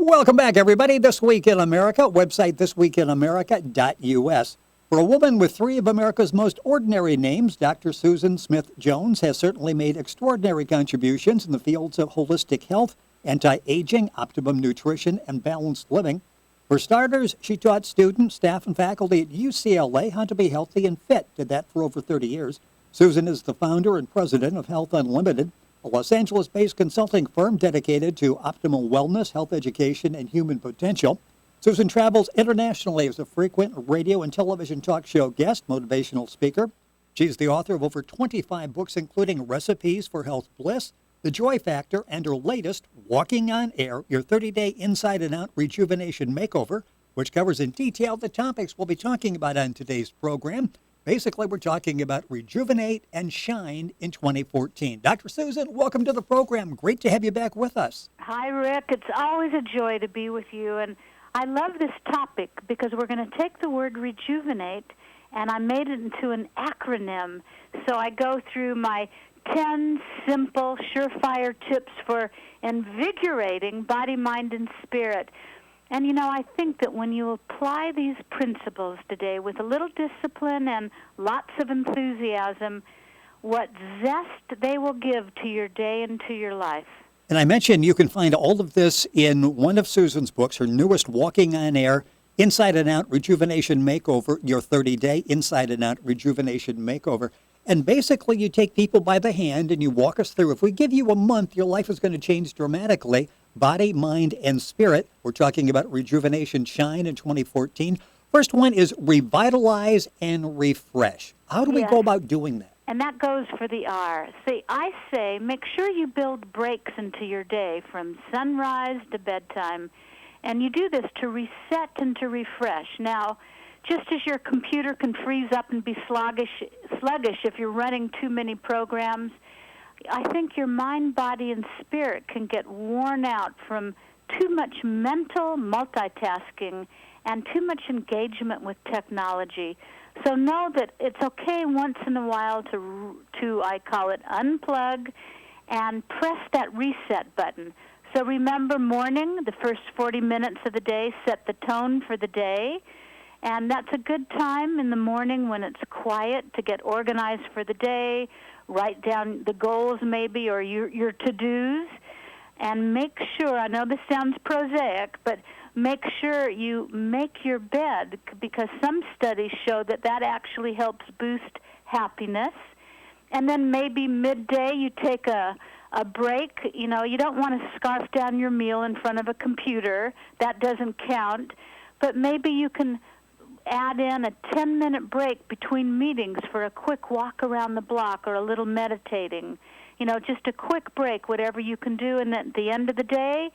Welcome back, everybody. This Week in America, website thisweekinamerica.us. For a woman with three of America's most ordinary names, Dr. Susan Smith Jones has certainly made extraordinary contributions in the fields of holistic health, anti-aging, optimum nutrition, and balanced living. For starters, she taught students, staff, and faculty at UCLA how to be healthy and fit. Did that for over 30 years. Susan is the founder and president of Health Unlimited, a Los Angeles-based consulting firm dedicated to optimal wellness, health education, and human potential. Susan travels internationally as a frequent radio and television talk show guest, motivational speaker. She's the author of over 25 books, including Recipes for Health Bliss, The Joy Factor, and her latest, Walking on Air, your 30-day inside and out rejuvenation makeover, which covers in detail the topics we'll be talking about on today's program. Basically, we're talking about Rejuvenate and Shine in 2014. Dr. Susan, welcome to the program. Great to have you back with us. Hi, Rick. It's always a joy to be with you. And I love this topic because we're going to take the word rejuvenate, and I made it into an acronym. So I go through my 10 simple, surefire tips for invigorating body, mind, and spirit. And, you know, I think that when you apply these principles today with a little discipline and lots of enthusiasm, what zest they will give to your day and to your life. And I mentioned you can find all of this in one of Susan's books, her newest, Walking on Air, Inside and Out Rejuvenation Makeover, your 30-day Inside and Out Rejuvenation Makeover. And basically, you take people by the hand and you walk us through. If we give you a month, your life is going to change dramatically. Body, mind, and spirit. We're talking about Rejuvenation Shine in 2014. First one is revitalize and refresh. How do we go about doing that? And that goes for the R. See, I say make sure you build breaks into your day from sunrise to bedtime. And you do this to reset and to refresh. Now, just as your computer can freeze up and be sluggish if you're running too many programs, I think your mind, body, and spirit can get worn out from too much mental multitasking and too much engagement with technology. So know that it's okay once in a while to I call it, unplug and press that reset button. So remember, morning, the first 40 minutes of the day, set the tone for the day. And that's a good time in the morning when it's quiet to get organized for the day, write down the goals maybe or your to-dos, and make sure, I know this sounds prosaic, but make sure you make your bed because some studies show that that actually helps boost happiness. And then maybe midday you take a break. You know, you don't want to scarf down your meal in front of a computer. That doesn't count. But maybe you can add in a 10-minute break between meetings for a quick walk around the block or a little meditating. You know, just a quick break, whatever you can do. And at the end of the day,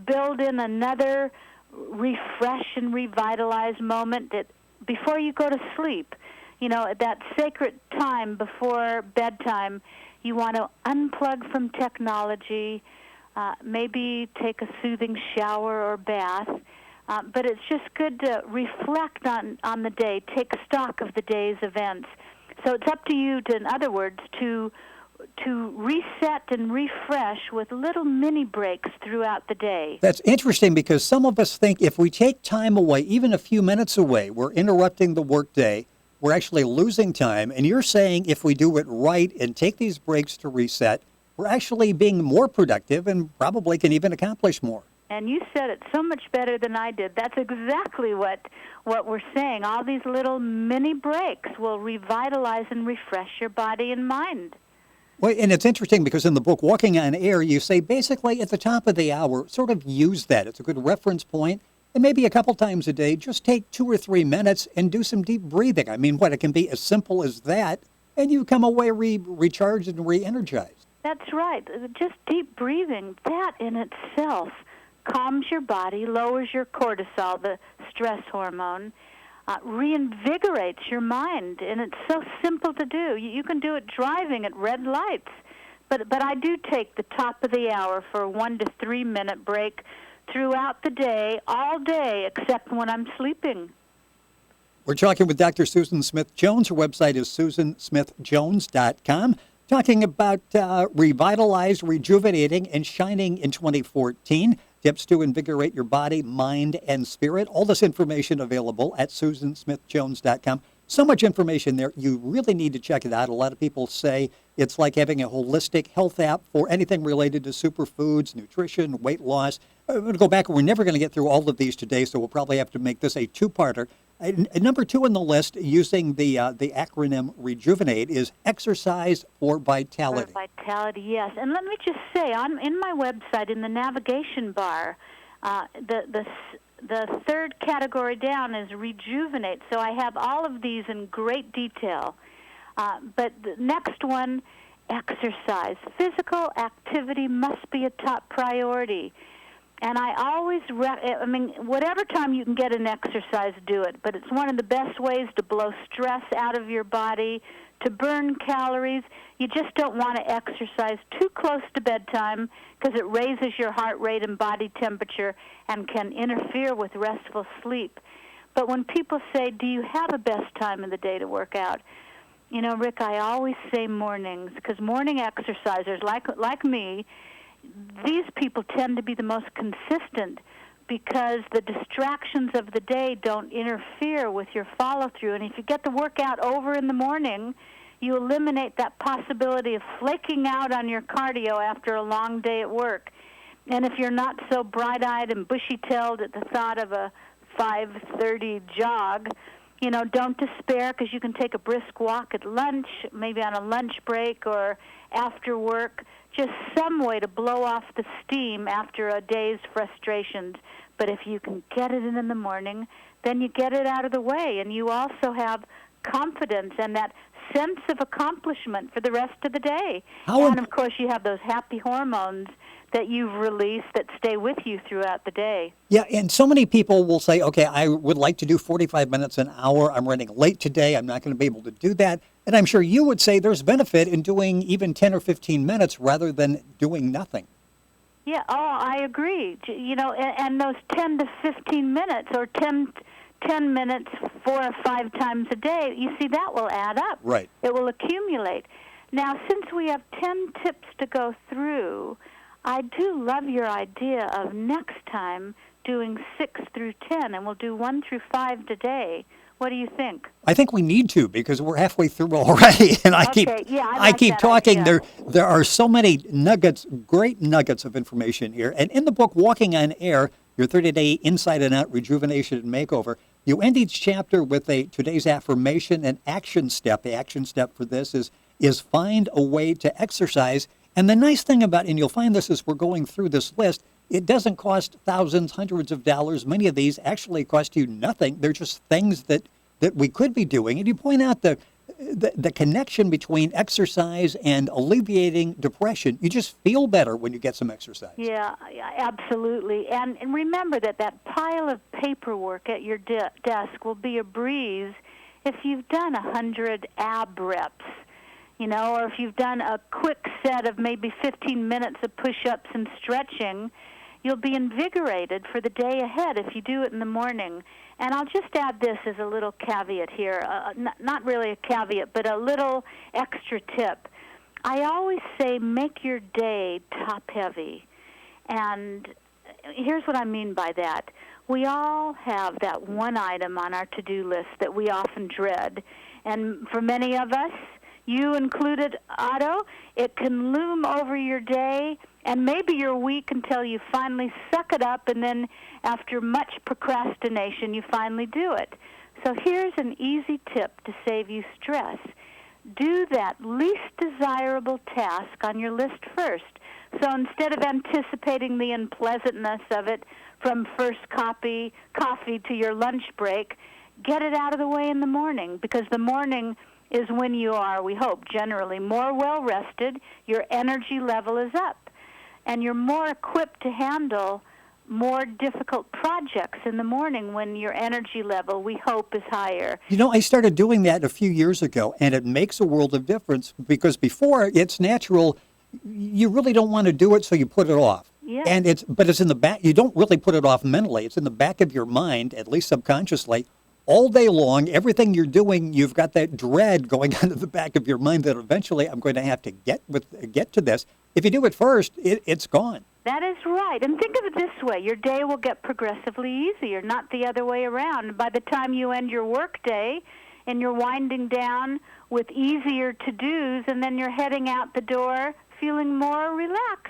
build in another refresh and revitalize moment that before you go to sleep. You know, at that sacred time before bedtime, you want to unplug from technology, maybe take a soothing shower or bath. But it's just good to reflect on the day, take stock of the day's events. So it's up to you, in other words, to reset and refresh with little mini breaks throughout the day. That's interesting because some of us think if we take time away, even a few minutes away, we're interrupting the workday. We're actually losing time. And you're saying if we do it right and take these breaks to reset, we're actually being more productive and probably can even accomplish more. And you said it so much better than I did. That's exactly what we're saying. All these little mini breaks will revitalize and refresh your body and mind. Well, and it's interesting because in the book, Walking on Air, you say basically at the top of the hour, sort of use that. It's a good reference point. And maybe a couple times a day, just take 2 or 3 minutes and do some deep breathing. I mean, it can be as simple as that, and you come away recharged and re-energized. That's right. Just deep breathing, that in itself calms your body, lowers your cortisol, the stress hormone, reinvigorates your mind, and it's so simple to do. You can do it driving at red lights, but I do take the top of the hour for a 1 to 3 minute break throughout the day, all day, except when I'm sleeping. We're talking with Dr. Susan Smith Jones. Her website is susansmithjones.com. Talking about revitalized, rejuvenating, and shining in 2014. tips to invigorate your body, mind, and spirit. All this information available at SusanSmithJones.com. So much information there. You really need to check it out. A lot of people say it's like having a holistic health app for anything related to superfoods, nutrition, weight loss. I'm going to go back. We're never going to get through all of these today, so we'll probably have to make this a two-parter. Number 2 on the list, using the acronym REJUVENATE, is exercise for vitality. For vitality, yes. And let me just say, in my website, in the navigation bar, the third category down is rejuvenate. So I have all of these in great detail. But the next one, exercise. Physical activity must be a top priority. And I always, whatever time you can get an exercise, do it. But it's one of the best ways to blow stress out of your body, to burn calories. You just don't want to exercise too close to bedtime because it raises your heart rate and body temperature and can interfere with restful sleep. But when people say, do you have a best time of the day to work out? You know, Rick, I always say mornings, because morning exercisers like me, these people tend to be the most consistent because the distractions of the day don't interfere with your follow-through. And if you get the workout over in the morning, you eliminate that possibility of flaking out on your cardio after a long day at work. And if you're not so bright-eyed and bushy-tailed at the thought of a 5:30 jog, you know, don't despair, because you can take a brisk walk at lunch, maybe on a lunch break or after work, just some way to blow off the steam after a day's frustrations. But if you can get it in the morning, then you get it out of the way, and you also have confidence and that sense of accomplishment for the rest of the day. And, of course, you have those happy hormones that you've released that stay with you throughout the day. Yeah, and so many people will say, okay, I would like to do 45 minutes an hour. I'm running late today. I'm not going to be able to do that. And I'm sure you would say there's benefit in doing even 10 or 15 minutes rather than doing nothing. Yeah, I agree. You know, and those 10 to 15 minutes or 10 minutes 4 or 5 times a day, you see, that will add up. Right. It will accumulate. Now, since we have 10 tips to go through, I do love your idea of next time doing 6 through 10, and we'll do 1 through 5 today. What do you think? I think we need to, because we're halfway through already, and I keep talking. Idea. There are so many nuggets, great nuggets of information here. And in the book, Walking on Air, your 30-day inside and out rejuvenation and makeover, you end each chapter with today's affirmation and action step. The action step for this is find a way to exercise. And the nice thing about, and you'll find this as we're going through this list, it doesn't cost thousands, hundreds of dollars. Many of these actually cost you nothing. They're just things that we could be doing. And you point out the connection between exercise and alleviating depression. You just feel better when you get some exercise. Yeah, absolutely. And remember that pile of paperwork at your desk will be a breeze if you've done 100 ab reps. You know, or if you've done a quick set of maybe 15 minutes of push-ups and stretching, you'll be invigorated for the day ahead if you do it in the morning. And I'll just add this as a little caveat here, not really a caveat, but a little extra tip. I always say make your day top-heavy. And here's what I mean by that. We all have that one item on our to-do list that we often dread. And for many of us, you included, Otto, it can loom over your day and maybe your week until you finally suck it up, and then after much procrastination, you finally do it. So here's an easy tip to save you stress. Do that least desirable task on your list first. So instead of anticipating the unpleasantness of it from first coffee to your lunch break, get it out of the way in the morning, because the morning is when you are, we hope, generally more well-rested, your energy level is up, and you're more equipped to handle more difficult projects in the morning when your energy level, we hope, is higher. You know, I started doing that a few years ago, and it makes a world of difference, because before, it's natural. You really don't want to do it, so you put it off. Yeah. But it's in the back. You don't really put it off mentally. It's in the back of your mind, at least subconsciously. all day long, everything you're doing, you've got that dread going on in the back of your mind that eventually I'm going to have to get to this. If you do it first, it's gone. That is right. And think of it this way. Your day will get progressively easier, not the other way around. By the time you end your work day and you're winding down with easier to-dos, and then you're heading out the door feeling more relaxed.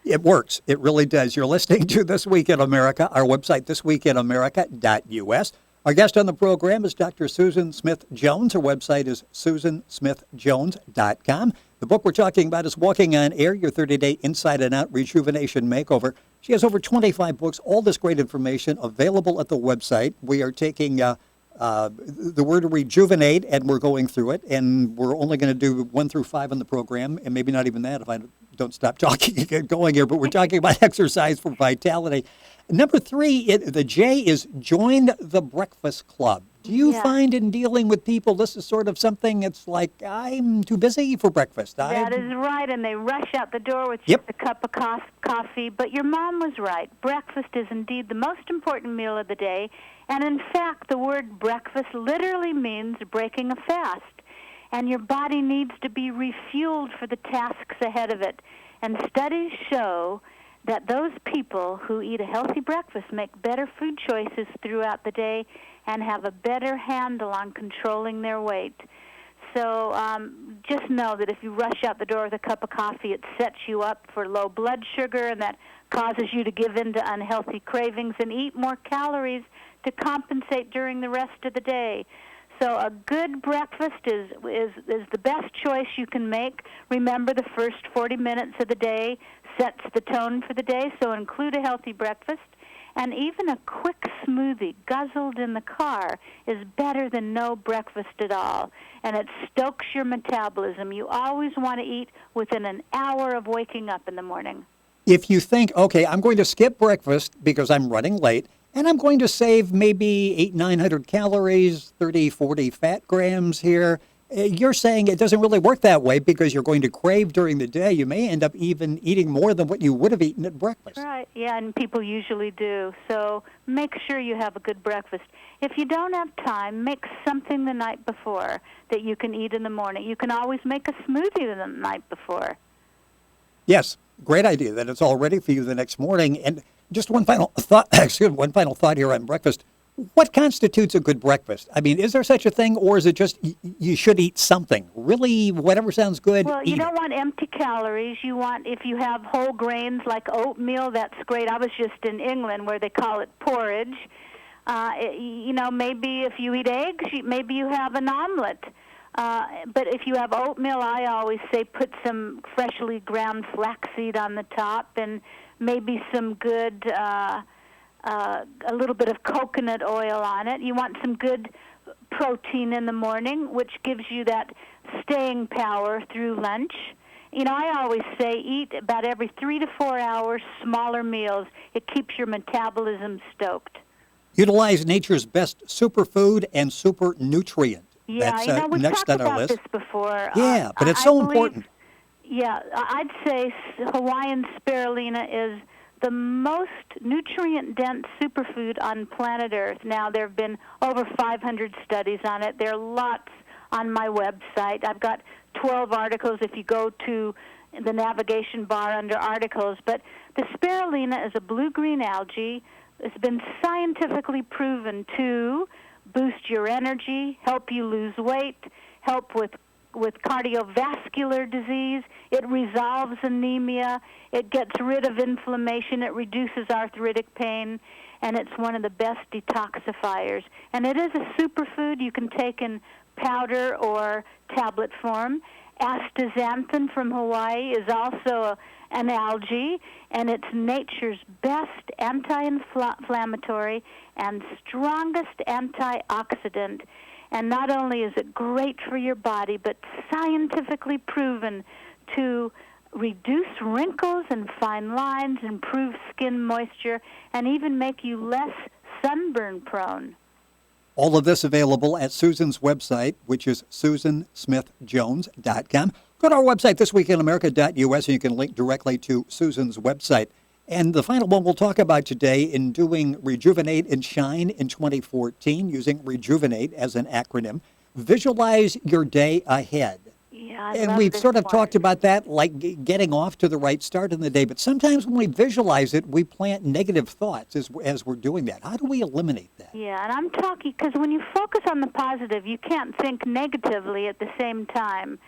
It works. It really does. You're listening to This Week in America, our website, thisweekinamerica.us. Our guest on the program is Dr. Susan Smith Jones. Her website is susansmithjones.com. The book we're talking about is Walking on Air, Your 30-Day Inside and Out Rejuvenation Makeover. She has over 25 books, all this great information available at the website. We are taking the word rejuvenate, and we're going through it, and we're only going to do 1 through 5 on the program, and maybe not even that if I don't stop talking and get going here, but we're talking about exercise for vitality. Number 3, the J is join the breakfast club. Do you find in dealing with people this is sort of something it's like, I'm too busy for breakfast? That is right, and they rush out the door with just a cup of coffee. But your mom was right. Breakfast is indeed the most important meal of the day. And in fact, the word breakfast literally means breaking a fast. And your body needs to be refueled for the tasks ahead of it. And studies show that those people who eat a healthy breakfast make better food choices throughout the day and have a better handle on controlling their weight. So just know that if you rush out the door with a cup of coffee, it sets you up for low blood sugar, and that causes you to give in to unhealthy cravings and eat more calories to compensate during the rest of the day. So a good breakfast is the best choice you can make. Remember, the first 40 minutes of the day sets the tone for the day, so include a healthy breakfast. And even a quick smoothie guzzled in the car is better than no breakfast at all. And it stokes your metabolism. You always want to eat within an hour of waking up in the morning. If you think, okay, I'm going to skip breakfast because I'm running late, and I'm going to save maybe 900 calories, 30, 40 fat grams here, you're saying it doesn't really work that way because you're going to crave during the day. You may end up even eating more than what you would have eaten at breakfast. Right, yeah, and people usually do. So make sure you have a good breakfast. If you don't have time, make something the night before that you can eat in the morning. You can always make a smoothie the night before. Yes, great idea that it's all ready for you the next morning. And just one final thought, one final thought here on breakfast. What constitutes a good breakfast? I mean, is there such a thing, or is it just you should eat something? Really, whatever sounds good, well, you eat don't it. want empty calories. You want, if you have whole grains like oatmeal, that's great. I was just in England where they call it porridge. Maybe if you eat eggs, maybe you have an omelet. But if you have oatmeal, I always say put some freshly ground flaxseed on the top and maybe some good... a little bit of coconut oil on it. You want some good protein in the morning, which gives you that staying power through lunch. You know, I always say eat about every 3 to 4 hours, smaller meals. It keeps your metabolism stoked. Utilize nature's best superfood and super nutrient. Yeah, That's we've next talked on our about list. this before. Yeah, but it's so important. Yeah, I'd say Hawaiian spirulina is the most nutrient-dense superfood on planet Earth. Now, there have been over 500 studies on it. There are lots on my website. I've got 12 articles if you go to the navigation bar under articles. But the spirulina is a blue-green algae. It's been scientifically proven to boost your energy, help you lose weight, help with cardiovascular disease. It resolves anemia. It gets rid of inflammation. It reduces arthritic pain. And it's one of the best detoxifiers. And it is a superfood you can take in powder or tablet form. Astaxanthin from Hawaii is also an algae, and it's nature's best anti-inflammatory and strongest antioxidant. And not only is it great for your body, but scientifically proven to reduce wrinkles and fine lines, improve skin moisture, and even make you less sunburn prone. All of this available at Susan's website, which is susansmithjones.com. Go to our website, thisweekinamerica.us, and you can link directly to Susan's website. And the final one we'll talk about today in doing Rejuvenate and Shine in 2014, using Rejuvenate as an acronym. Visualize your day ahead. Yeah, I And love we've this sort of one. talked about that, like getting off to the right start in the day. But sometimes when we visualize it, we plant negative thoughts as we're doing that. How do we eliminate that? Yeah, and I'm talking because when you focus on the positive, you can't think negatively at the same time.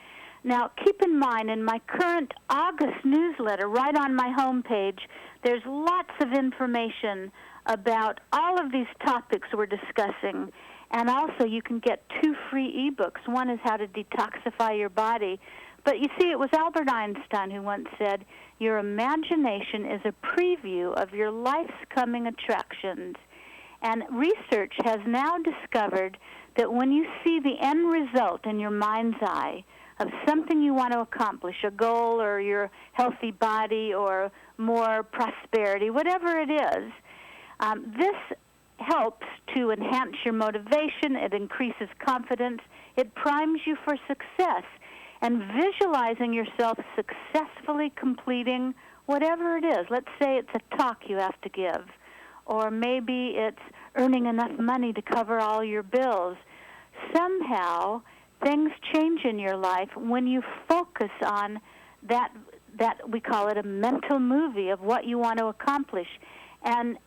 Now, keep in mind, in my current August newsletter, right on my homepage, there's lots of information about all of these topics we're discussing. And also, you can get 2 free ebooks. One is how to detoxify your body. But you see, it was Albert Einstein who once said, your imagination is a preview of your life's coming attractions. And research has now discovered that when you see the end result in your mind's eye of something you want to accomplish, a goal or your healthy body or more prosperity, whatever it is, this helps to enhance your motivation. It increases confidence. It primes you for success. And visualizing yourself successfully completing whatever it is. Let's say it's a talk you have to give, or maybe it's earning enough money to cover all your bills. Somehow, things change in your life when you focus on that we call it a mental movie of what you want to accomplish. And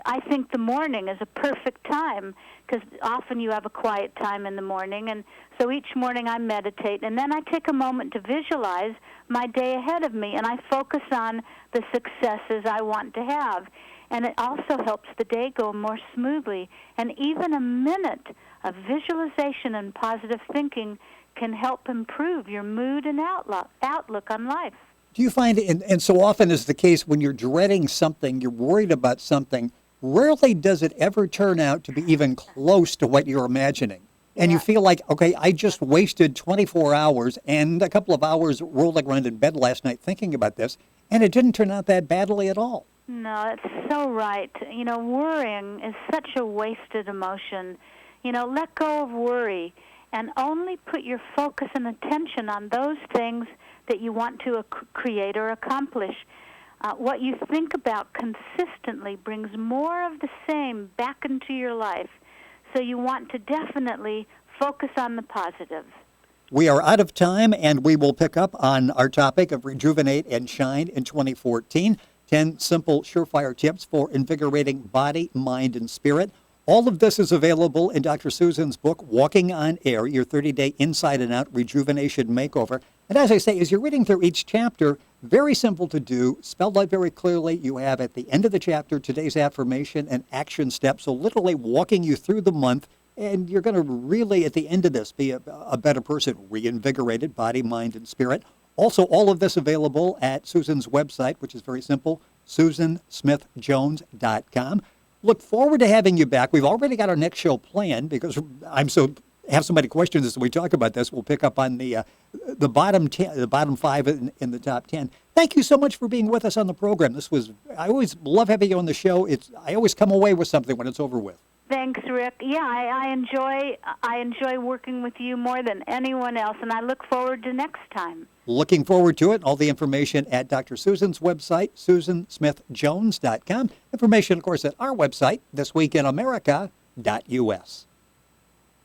I think the morning is a perfect time because often you have a quiet time in the morning. And so each morning I meditate, and then I take a moment to visualize my day ahead of me, and I focus on the successes I want to have. And it also helps the day go more smoothly. And even a minute of visualization and positive thinking can help improve your mood and outlook on life. Do you find, and so often is the case, when you're dreading something, you're worried about something, rarely does it ever turn out to be even close to what you're imagining. And you feel like, okay, I just wasted 24 hours and a couple of hours rolling around in bed last night thinking about this, and it didn't turn out that badly at all. No, that's so right. You know, worrying is such a wasted emotion. You know, let go of worry and only put your focus and attention on those things that you want to create or accomplish. What you think about consistently brings more of the same back into your life. So you want to definitely focus on the positive. We are out of time, and we will pick up on our topic of Rejuvenate and Shine in 2014. 10 simple, surefire tips for invigorating body, mind, and spirit. All of this is available in Dr. Susan's book, Walking on Air, your 30-day inside and out rejuvenation makeover. And as I say, as you're reading through each chapter, very simple to do, spelled out very clearly. You have at the end of the chapter today's affirmation and action steps, so literally walking you through the month, and you're going to really, at the end of this, be a better person, reinvigorated, body, mind, and spirit. Also, all of this available at Susan's website, which is very simple, susansmithjones.com. Look forward to having you back. We've already got our next show planned because have so many questions as we talk about this. We'll pick up on the bottom 10, the bottom 5 in the top 10. Thank you so much for being with us on the program. I always love having you on the show. I always come away with something when it's over with. Thanks, Rick. Yeah, I enjoy working with you more than anyone else, and I look forward to next time. Looking forward to it. All the information at Dr. Susan's website, susansmithjones.com. Information, of course, at our website, thisweekinamerica.us.